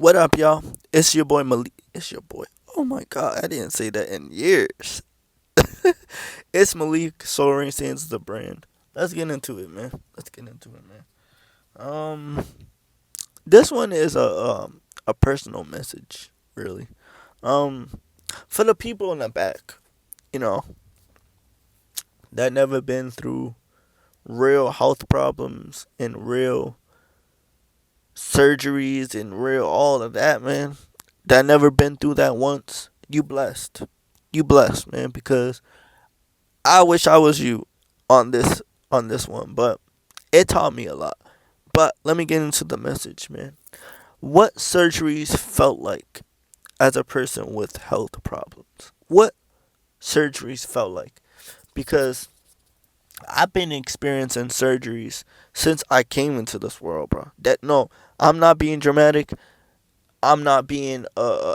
What up, y'all? It's your boy Malik. It's your boy. Oh my god, I didn't say that in years. It's Malik. Soaring Sands the brand. Let's get into it, man. Let's get into it, man. This one is a personal message, really. Um, for the people in the back, you know, that never been through real health problems and real surgeries and real all of that, man. That never been through that once. You blessed. You blessed, man, because I wish I was you on this one, but it taught me a lot. But let me get into the message, man. What surgeries felt like as a person with health problems? What surgeries felt like? Because I've been experiencing surgeries since I came into this world, bro. That no, I'm not being dramatic. I'm not being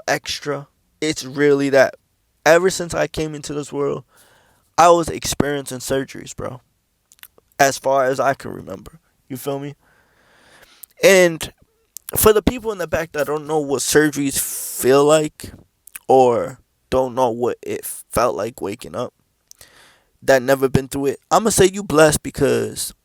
extra. It's really that. Ever since I came into this world, I was experiencing surgeries, bro. As far as I can remember. You feel me? And for the people in the back that don't know what surgeries feel like or don't know what it felt like waking up, that never been through it, I'm gonna say you blessed because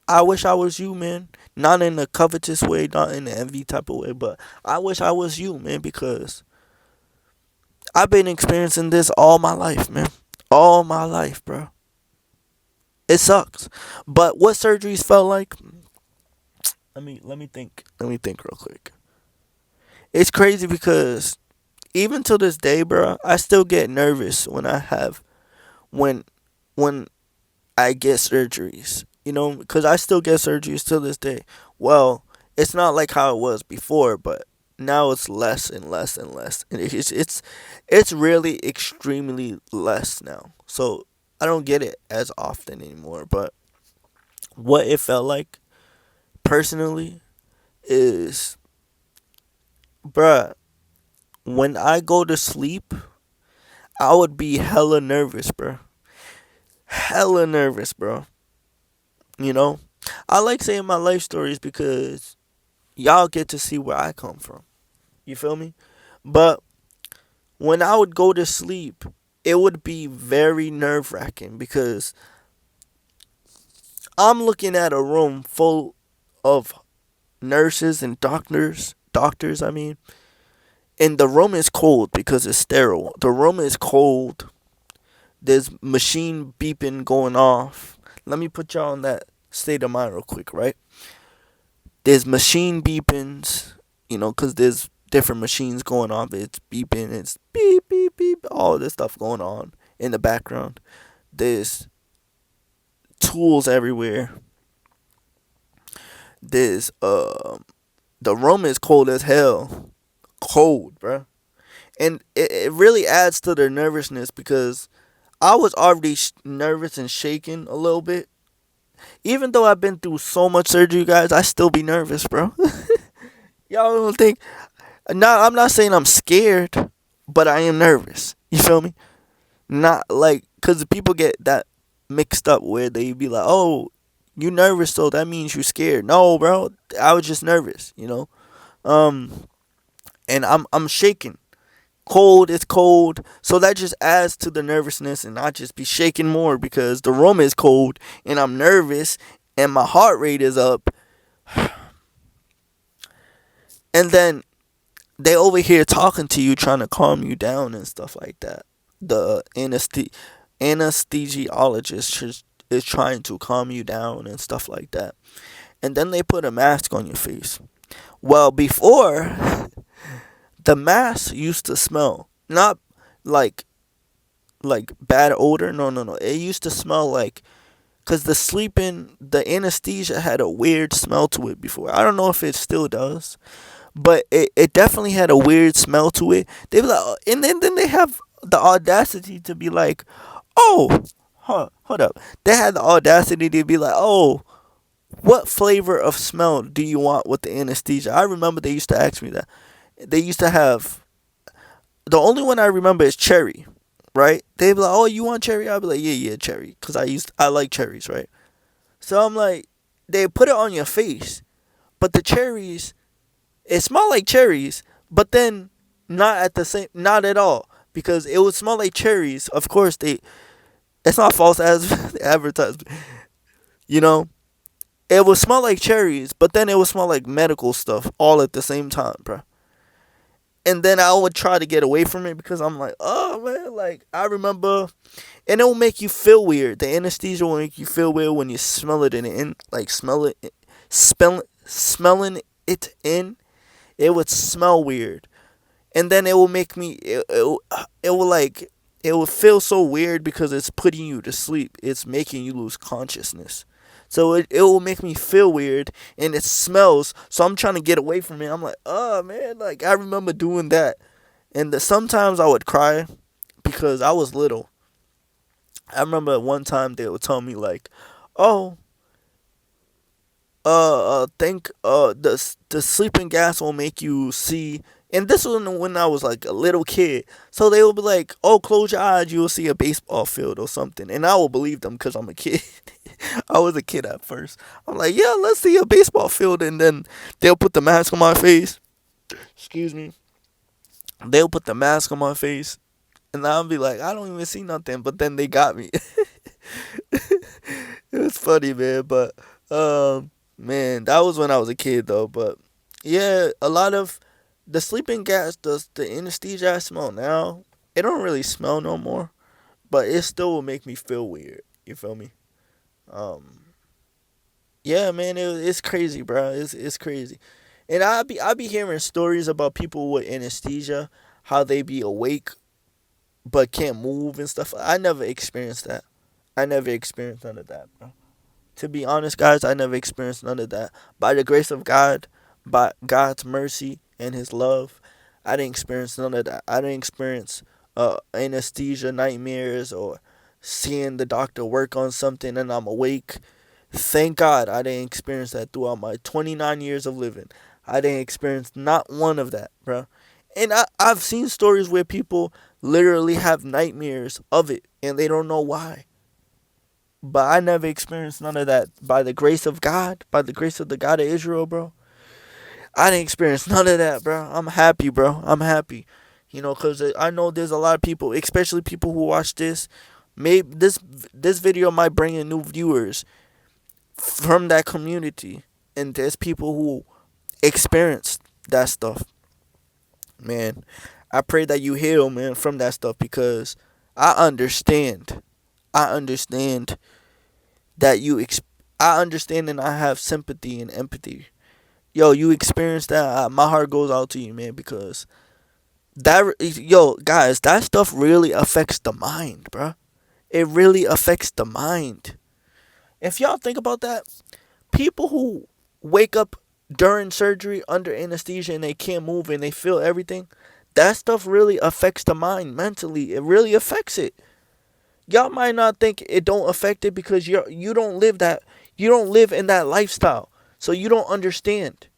I wish I was you, man. Not in a covetous way, not in an envy type of way, but I wish I was you, man, because I've been experiencing this all my life, man. All my life, bro. It sucks. But what surgeries felt like? Let me think. Let me think real quick. It's crazy because even to this day, bro, I still get nervous when when I get surgeries. You know, because I still get surgeries to this day. Well, it's not like how it was before, but now it's less and less and less, and it's really extremely less now. So I don't get it as often anymore. But what it felt like personally is, bruh, when I go to sleep, I would be hella nervous, bro. Hella nervous, bro. You know, I like saying my life stories because y'all get to see where I come from. You feel me? But when I would go to sleep, it would be very nerve wracking because I'm looking at a room full of nurses and doctors, I mean, and the room is cold because it's sterile. The room is cold. There's machine beeping going off. Let me put y'all in that state of mind real quick, right? There's machine beepings, because there's different machines going off. It's beeping, it's beep, beep, beep, all this stuff going on in the background. There's tools everywhere. There's, the room is cold as hell. Cold, bruh. And it really adds to their nervousness because I was already nervous and shaking a little bit. Even though I've been through so much surgery, guys, I still be nervous, bro. Y'all don't think. Now, I'm not saying I'm scared, but I am nervous. You feel me? Not like, because people get that mixed up where they be like, oh, you nervous, so that means you scared. No, bro. I was just nervous. Um, and I'm shaking. Cold is cold, so that just adds to the nervousness, and I just be shaking more because the room is cold and I'm nervous and my heart rate is up. And then they over here talking to you, trying to calm you down and stuff like that. The anesthesiologist is trying to calm you down and stuff like that. And then they put a mask on your face. Well, before, the mask used to smell not like bad odor. No, no, no. It used to smell like, because the anesthesia had a weird smell to it before. I don't know if it still does, but it definitely had a weird smell to it. They be like, and then they have the audacity to be like, oh, hold up. They had the audacity to be like, oh, what flavor of smell do you want with the anesthesia? I remember they used to ask me that. They used to have, the only one I remember is cherry, right? They'd be like, oh, you want cherry? I'd be like, yeah, yeah, cherry, because I like cherries, right? So I'm like, they put it on your face, but the cherries It smelled like cherries, but then not at all, because it would smell like cherries. Of course, it's not false as advertisement. You know, it would smell like cherries, but then it would smell like medical stuff all at the same time, bro. And then I would try to get away from it because I'm like, oh man, like I remember, and it will make you feel weird. The anesthesia will make you feel weird when you smell it like smelling it in. It would smell weird, and then it will make me it will like it will feel so weird because it's putting you to sleep. It's making you lose consciousness. So it will make me feel weird, and it smells. So I'm trying to get away from it. I'm like, oh man, like I remember doing that, and sometimes I would cry because I was little. I remember one time they would tell me like, oh, think the sleeping gas will make you see. And this was when I was like a little kid. So they would be like, oh, close your eyes, you will see a baseball field or something. And I will believe them because I'm a kid. I was a kid at first. I'm like, yeah, let's see a baseball field. And then they'll put the mask on my face. Excuse me. They'll put the mask on my face. And I'll be like, I don't even see nothing. But then they got me. It was funny, man. But man, that was when I was a kid, though. But yeah, a lot of the sleeping gas, the anesthesia I smell now, it don't really smell no more. But it still will make me feel weird. You feel me? Um, yeah, man, it's crazy, bro. It's crazy. And I be hearing stories about people with anesthesia, how they be awake but can't move and stuff. I never experienced that. I never experienced none of that, bro. To be honest, guys, I never experienced none of that. By the grace of God, by God's mercy and His love, I didn't experience none of that. I didn't experience anesthesia nightmares or seeing the doctor work on something and I'm awake. Thank God I didn't experience that throughout my 29 years of living. I didn't experience not one of that, bro. And I've seen stories where people literally have nightmares of it and they don't know why. But I never experienced none of that. By the grace of God, by the grace of the God of Israel, bro. I didn't experience none of that, bro. I'm happy, bro. I'm happy. Because I know there's a lot of people, especially people who watch this. Maybe this video might bring in new viewers from that community. And there's people who experienced that stuff. Man, I pray that you heal, man, from that stuff because I understand. I understand that I understand and I have sympathy and empathy. Yo, you experienced that. My heart goes out to you, man, because yo, guys, that stuff really affects the mind, bruh. It really affects the mind. If y'all think about that, people who wake up during surgery under anesthesia and they can't move and they feel everything, that stuff really affects the mind mentally. It really affects it. Y'all might not think it don't affect it because you don't live in that lifestyle. So you don't understand.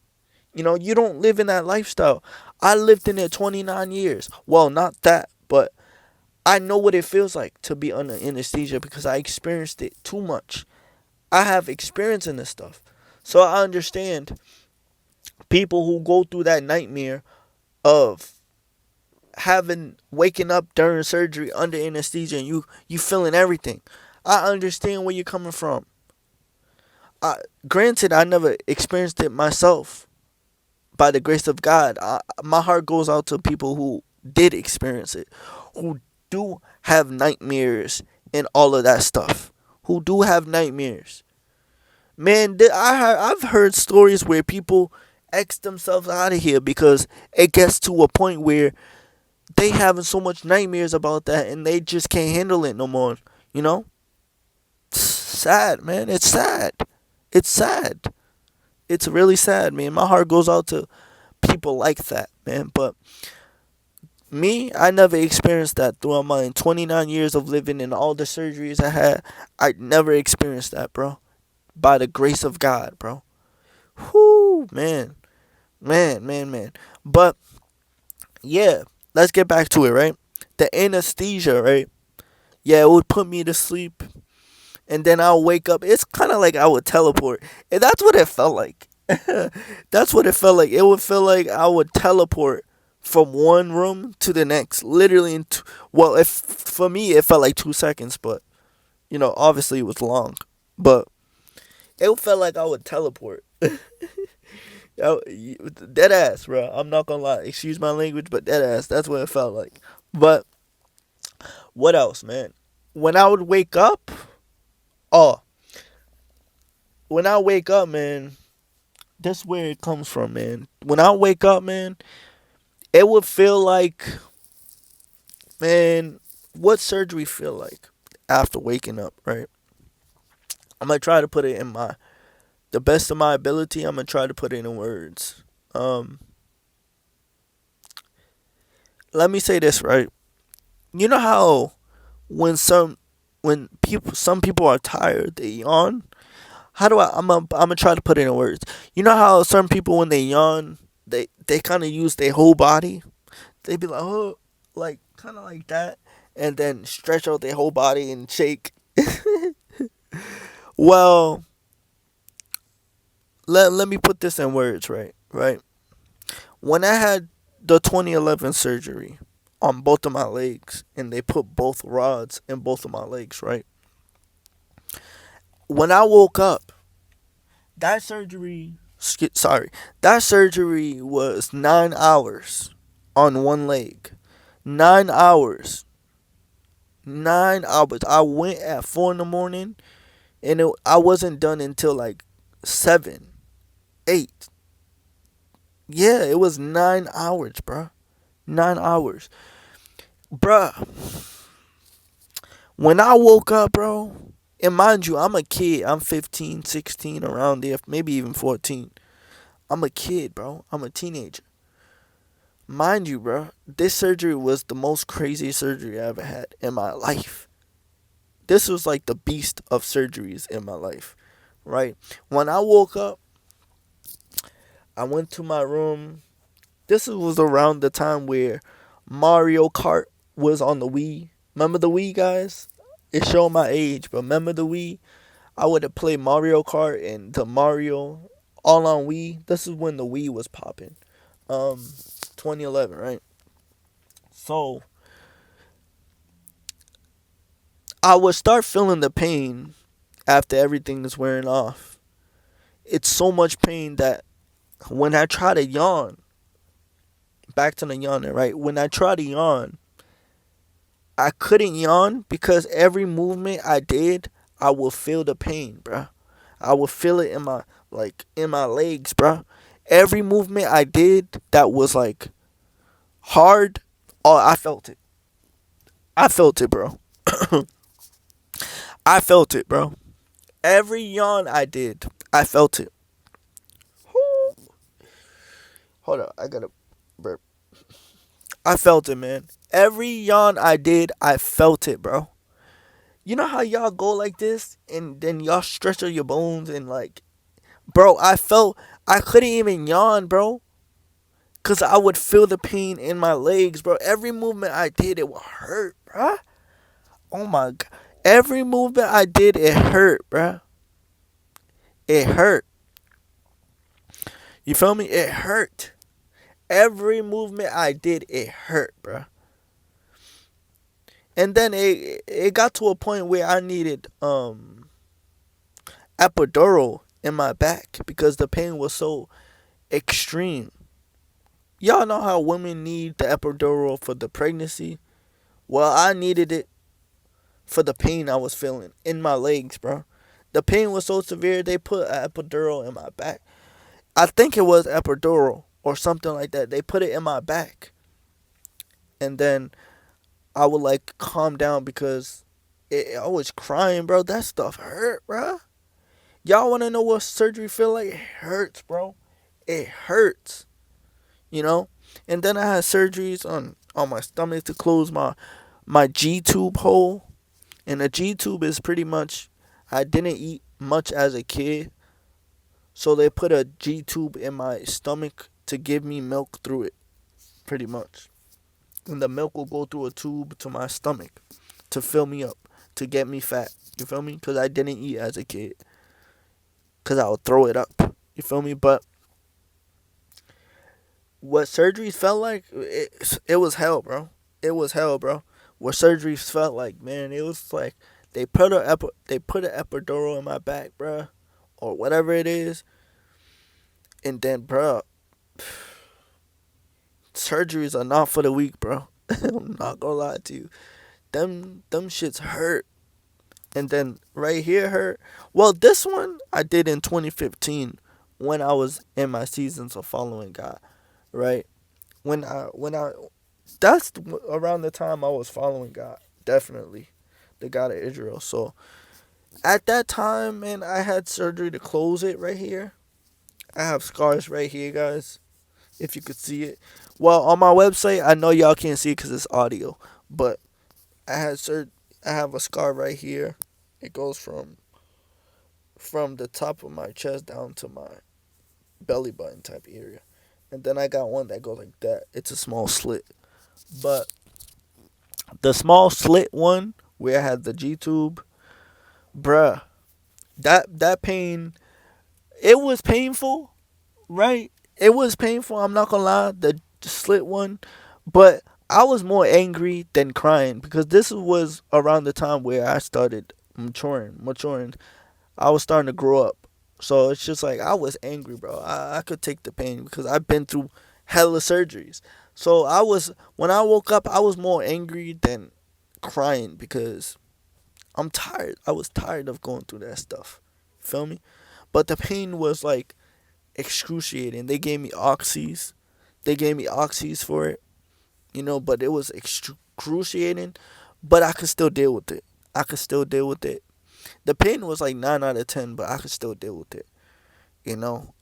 You don't live in that lifestyle. I lived in it 29 years. Well, not that, but I know what it feels like to be under anesthesia because I experienced it too much. I have experience in this stuff. So I understand people who go through that nightmare of having waking up during surgery under anesthesia and you feeling everything. I understand where you're coming from. Granted, I never experienced it myself. By the grace of God, my heart goes out to people who did experience it, who do have nightmares and all of that stuff, who do have nightmares. Man, I've heard stories where people X themselves out of here because it gets to a point where they having so much nightmares about that and they just can't handle it no more. You know, it's sad, man. It's sad. It's sad. It's really sad, man. My heart goes out to people like that, man. But me, I never experienced that throughout my 29 years of living and all the surgeries I had. I never experienced that, bro. By the grace of God, bro. Whoo, man. Man, man, man. But, yeah, let's get back to it, right? The anesthesia, right? Yeah, it would put me to sleep. And then I'll wake up. It's kind of like I would teleport. And that's what it felt like. That's what it felt like. It would feel like I would teleport from one room to the next, literally well, if for me it felt like 2 seconds, but obviously it was long, but it felt like I would teleport. Dead ass, bro. I'm not gonna lie. Excuse my language, but dead ass. That's what it felt like. But what else, man? When I would wake up, oh, when I wake up, man, that's where it comes from, man. When I wake up, man, it would feel like, man, what surgery feel like after waking up, right? I'm gonna try to put it in the best of my ability. I'm gonna try to put it in words. Um, Let me say this, right? You know how when some people are tired, they yawn. How do I'm gonna try to put it in words. You know how some people when they yawn, they kind of use their whole body. They be like, oh, like kind of like that, and then stretch out their whole body and shake. Well, let me put this in words, right? Right. When I had the 2011 surgery on both of my legs, and they put both rods in both of my legs, right? When I woke up, that surgery, sorry, that surgery was 9 hours on one leg. 9 hours. 9 hours. I went at 4 in the morning, and I wasn't done until like 7, 8. Yeah, it was 9 hours, bruh. 9 hours. Bruh, when I woke up, bro, and mind you, I'm a kid. I'm 15, 16, around there, maybe even 14. I'm a kid, bro. I'm a teenager. Mind you, bro, this surgery was the most crazy surgery I ever had in my life. This was like the beast of surgeries in my life, right? When I woke up, I went to my room. This was around the time where Mario Kart was on the Wii. Remember the Wii, guys? It showed my age, but remember the Wii? I would have played Mario Kart and the Mario all on Wii. This is when the Wii was popping. 2011, right? So I would start feeling the pain after everything is wearing off. It's so much pain that when I try to yawn, back to the yawning, right? When I try to yawn, I couldn't yawn because every movement I did, I would feel the pain, bruh. I would feel it in my legs, bruh. Every movement I did that was like hard, oh, I felt it. I felt it, bro. I felt it, bro. Every yawn I did, I felt it. Hold up, I gotta burp. I felt it, man. Every yawn I did, I felt it, bro. You know how y'all go like this and then y'all stretch out your bones and like, bro, I couldn't even yawn, bro. Cause I would feel the pain in my legs, bro. Every movement I did, it would hurt, bro. Oh my god. Every movement I did, it hurt, bro. It hurt. You feel me? It hurt. Every movement I did, it hurt, bro. And then it got to a point where I needed epidural in my back because the pain was so extreme. Y'all know how women need the epidural for the pregnancy? Well, I needed it for the pain I was feeling in my legs, bro. The pain was so severe they put an epidural in my back. I think it was epidural or something like that. They put it in my back. And then I would like calm down because I was crying, bro. That stuff hurt, bro. Y'all want to know what surgery feel like? It hurts, bro. It hurts, you know. And then I had surgeries on my stomach to close my G tube hole. And the G tube is pretty much, I didn't eat much as a kid, so they put a G tube in my stomach to give me milk through it, pretty much. And the milk will go through a tube to my stomach to fill me up, to get me fat. You feel me? Because I didn't eat as a kid. Because I would throw it up. You feel me? But what surgeries felt like, it was hell, bro. It was hell, bro. What surgeries felt like, man, it was like they put an epidural in my back, bro, or whatever it is, and then, bro, surgeries are not for the weak, bro. I'm not gonna lie to you. Them shits hurt. And then right here hurt. Well, this one I did in 2015 when I was in my seasons of following God, right? When I that's around the time I was following God, definitely, the God of Israel. So at that time, man, I had surgery to close it right here. I have scars right here, guys. If you could see it, well, on my website, I know y'all can't see it because it's audio, but I had I have a scar right here. It goes from the top of my chest down to my belly button type area, and then I got one that goes like that. It's a small slit, but the small slit one where I had the G tube, bruh, that pain, it was painful, right? It was painful. I'm not gonna lie, the slit one, but I was more angry than crying because this was around the time where I started maturing. I was starting to grow up. So it's just like I was angry, bro. I could take the pain because I've been through hella surgeries. So when I woke up, I was more angry than crying because I'm tired. I was tired of going through that stuff. Feel me? But the pain was like excruciating. They gave me oxys. They gave me oxys for it, but it was excruciating. But I could still deal with it. I could still deal with it. The pain was like 9 out of 10, but I could still deal with it. You know,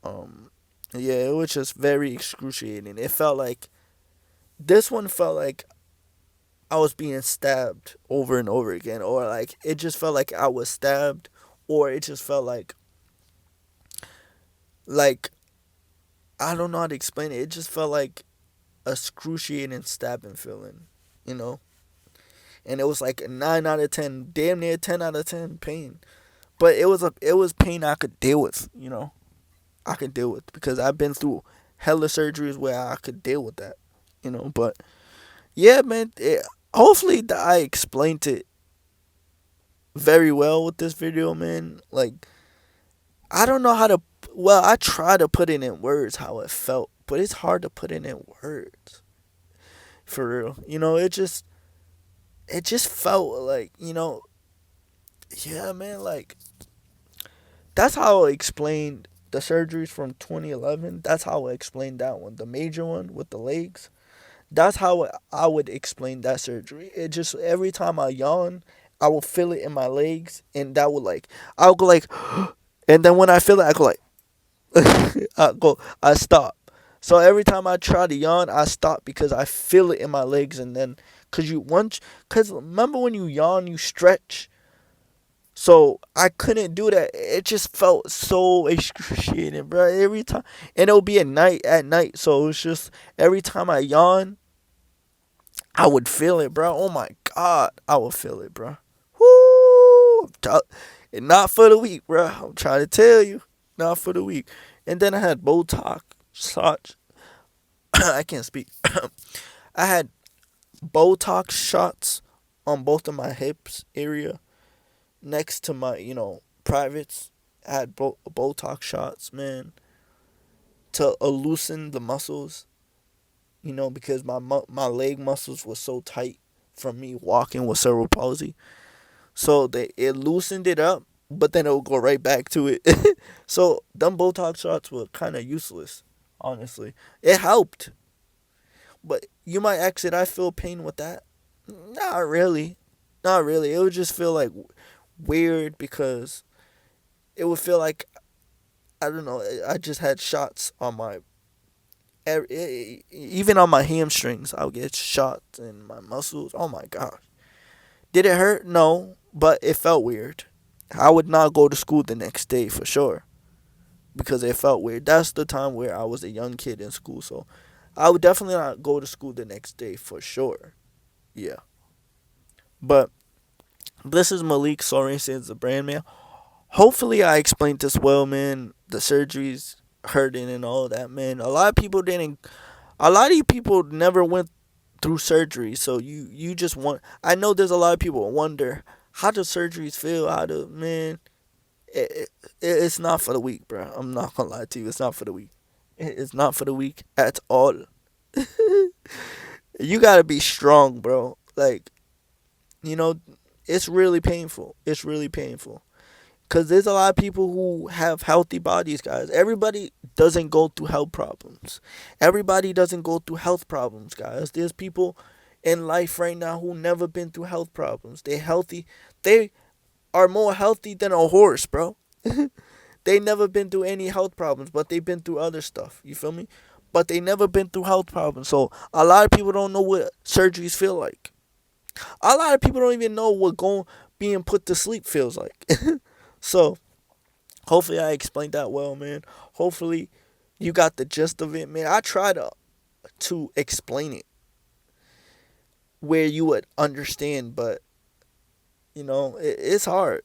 yeah, it was just very excruciating. It felt like this one felt like I was being stabbed over and over again, or like it just felt like I was stabbed, or it just felt like I don't know how to explain it. It just felt like a excruciating stabbing feeling, you know. And it was like a 9 out of 10, damn near 10 out of 10 pain. But it was pain I could deal with. I could deal with because I've been through hella surgeries where I could deal with that. But yeah, man, hopefully I explained it very well with this video, man. Like, I don't know how to, well, I try to put it in words how it felt, but it's hard to put it in words. For real. It just felt like, yeah, man, like, that's how I explained the surgeries from 2011. That's how I explained that one. The major one with the legs. That's how I would explain that surgery. It just, every time I yawn, I will feel it in my legs, and that would like, I'll go like, and then when I feel it, I go like, I stop. So every time I try to yawn, I stop because I feel it in my legs, and then, cause remember when you yawn, you stretch. So I couldn't do that. It just felt so excruciating, bro. Every time, and it'll be at night. So it's just every time I yawn, I would feel it, bro. Oh my god, I would feel it, bro. Whoo! And not for the weak, bro. I'm trying to tell you, not for the weak. And then I had Botox shots. I can't speak. I had Botox shots on both of my hips area next to my, privates. I had Botox shots, man, to loosen the muscles, because my leg muscles were so tight from me walking with cerebral palsy. So it loosened it up, but then it will go right back to it. So them Botox shots were kind of useless, honestly. It helped, but you might ask, did I feel pain with that? Not really, not really. It would just feel like weird because it would feel like, I don't know. I just had shots on my, even on my hamstrings. I would get shots in my muscles. Oh my gosh. Did it hurt? No, but it felt weird. I would not go to school the next day for sure because it felt weird. That's the time where I was a young kid in school, so I would definitely not go to school the next day for sure. Yeah. But this is Malik Sorensen, the brand man. Hopefully I explained this well, man. The surgeries, hurting and all that, man. A lot of people didn't. A lot of you people never went through surgery, so you just want. I know there's a lot of people wonder how do surgeries feel. How do man? It's not for the weak, bro. I'm not gonna lie to you. It's not for the weak. It's not for the weak at all. You gotta be strong, bro. Like you know, it's really painful. It's really painful. Cause there's a lot of people who have healthy bodies, guys. Everybody doesn't go through health problems. Everybody doesn't go through health problems, guys. There's people in life right now who never been through health problems. They healthy. They are more healthy than a horse, bro. They never been through any health problems, but they've been through other stuff. You feel me? But they never been through health problems. So a lot of people don't know what surgeries feel like. A lot of people don't even know what going being put to sleep feels like. So hopefully I explained that well, man. Hopefully you got the gist of it, man. I try to explain it where you would understand, but it's hard.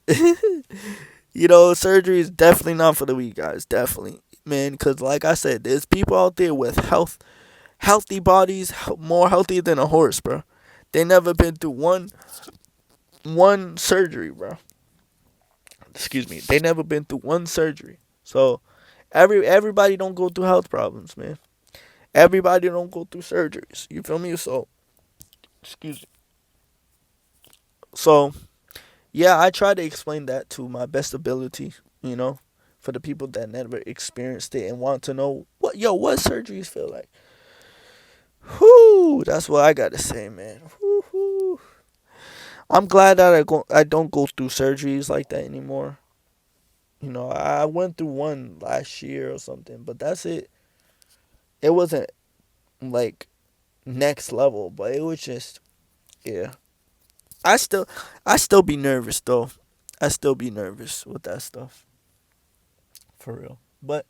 Surgery is definitely not for the weak, guys. Definitely, man. Because like I said, there's people out there with healthy bodies, more healthy than a horse, bro. They never been through one surgery, bro. Excuse me. They never been through one surgery. So everybody don't go through health problems, man. Everybody don't go through surgeries. You feel me? So excuse me. So yeah, I try to explain that to my best ability, for the people that never experienced it and want to know what surgeries feel like. Whoo, that's what I gotta say, man. Whoo. I'm glad that I don't go through surgeries like that anymore. I went through one last year or something, but that's it. It wasn't like next level, but it was just yeah. I still I still be nervous though. I still be nervous with that stuff for real. But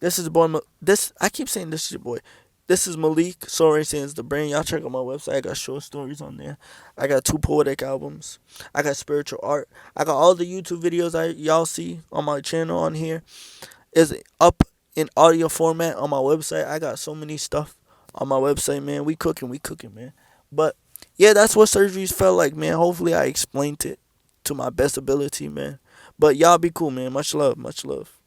this is boy. This I keep saying this is your boy. This is Malik. Sorry, since the brain. Y'all check out my website. I got short stories on there. I got 2 poetic albums. I got spiritual art. I got all the YouTube videos y'all see on my channel on here. Is up in audio format on my website. I got so many stuff on my website, man. We cooking, man. But yeah, that's what surgeries felt like, man. Hopefully I explained it to my best ability, man. But y'all be cool, man. Much love, much love.